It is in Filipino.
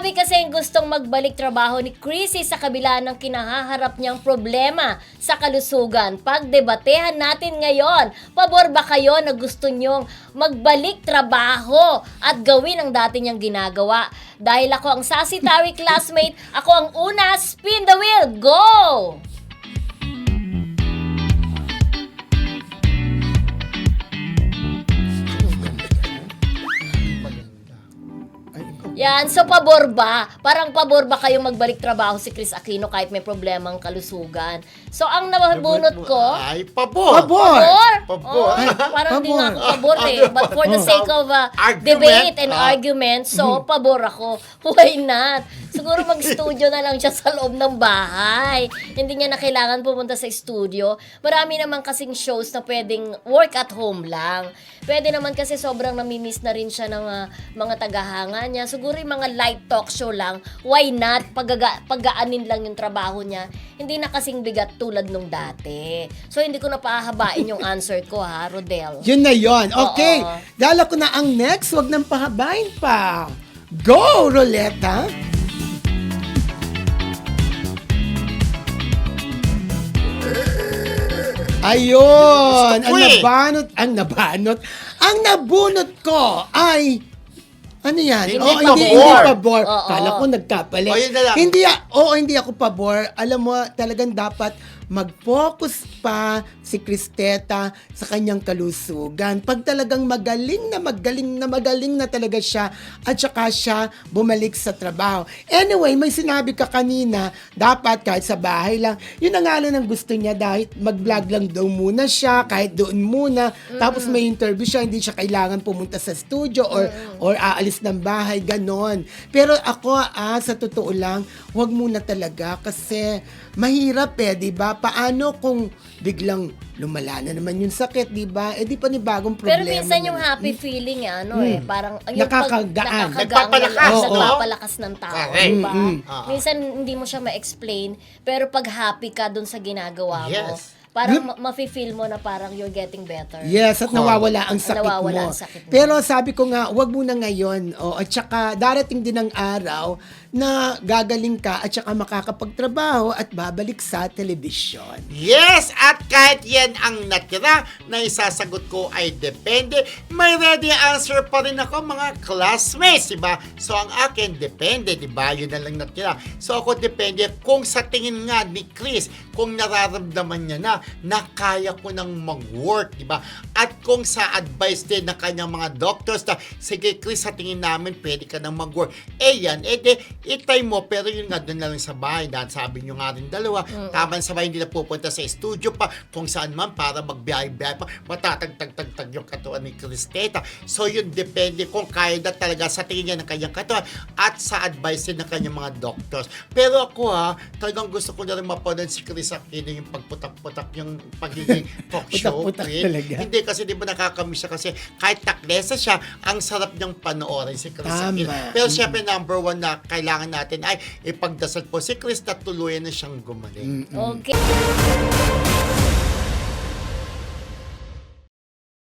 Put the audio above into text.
Marami kasing gustong magbalik trabaho ni Chrissy sa kabila ng kinahaharap niyang problema sa kalusugan. Pagdebatehan natin ngayon, pabor ba kayo na gusto niyong magbalik trabaho at gawin ang dati niyang ginagawa? Dahil ako ang Sassy Tawi classmate, ako ang una, spin the wheel, go! Yan, so pabor ba? Parang pabor ba kayo magbalik trabaho si Chris Aquino kahit may problemang kalusugan? So ang nabunot ko, Ay, pabor! pabor! Pabor. Oh, parang hindi nga ako Pabor. pabor eh. But for the sake of Argument. debate and argument, so pabor ako. Why not? Siguro mag-studio na lang siya sa loob ng bahay. Hindi niya na kailangan pumunta sa studio. Marami naman kasing shows na pwedeng work at home lang. Pwede naman kasi sobrang namimiss na rin siya ng mga tagahanga niya. Siguro yung mga light talk show lang, why not? Pagaanin lang yung trabaho niya. Hindi na kasing bigat tulad nung dati. So hindi ko na pahahabain yung answer ko ha, Rodel. Yun na yun. Okay. Oo. Dala ko na ang next. Huwag nang pahabain pa. Go, Roleta! Ayun! Ang nabunot ko ay ano yan? Hindi pabor. Oo. Kala ko nagkapalit. O, yun na lang. Hindi ako pabor. Alam mo, talagang dapat mag-focus pa si Cristeta sa kanyang kalusugan. Pag talagang magaling na talaga siya at saka siya bumalik sa trabaho. Anyway, may sinabi ka kanina, dapat kahit sa bahay lang, yun ang nga lang ang gusto niya dahil mag-vlog lang daw muna siya, kahit doon muna. Tapos may interview siya, hindi siya kailangan pumunta sa studio or aalis ng bahay, ganon. Pero ako, sa totoo lang, wag muna talaga kasi mahirap di ba? Paano kung biglang lumala na naman yung sakit, di ba? Di pa ni bagong problema. Pero minsan yung na. happy feeling parang yung Nakakagaan. nagpapalakas ng tao, Correct. diba? Ah. Minsan hindi mo siya ma-explain, pero pag happy ka dun sa ginagawa mo, Yes. parang mafe-feel mo na parang you're getting better. Yes, at nawawala ang sakit Nawawala mo. ang sakit mo. Pero sabi ko nga, wag muna ngayon. At saka darating din ang araw na gagaling ka at saka makakapagtrabaho at babalik sa telebisyon. Yes! At kahit yan ang natira na isasagot ko ay depende, may ready answer pa rin ako mga classmates, diba? So ang akin, depende, diba? Yun na lang natira. So ako depende kung sa tingin nga ni Chris, kung nararamdaman niya na kaya ko nang mag-work, diba? At kung sa advice din ng kanyang mga doctors na, sige Chris, sa tingin namin, pwede ka nang mag-work. Itay mo, pero yun nga, doon na lang sa bahay. Dahil sabi nyo nga rin dalawa, tama sa bahay, hindi na pupunta sa studio pa, kung saan man, para magbiyahe-biyahe pa, matatag-tag-tag yung katawan ni Cristeta. So yun, depende kung kaya na talaga sa tingin niya ng kanyang katawan at sa advice din ng kanyang mga doctors. Pero ako talagang gusto ko na rin mapanood si Chris Aquino yung pagputak-putak yung pagiging talk show. Putak-putak talaga. Hindi kasi di ba nakakamiss siya kasi kahit taklesa siya, ang sarap niyang panoorin si Chris Tama. Aquino. Pero syempre number one na kailangan natin ay ipagdasal po si Chris na tuluyan na siyang gumaling. Okay.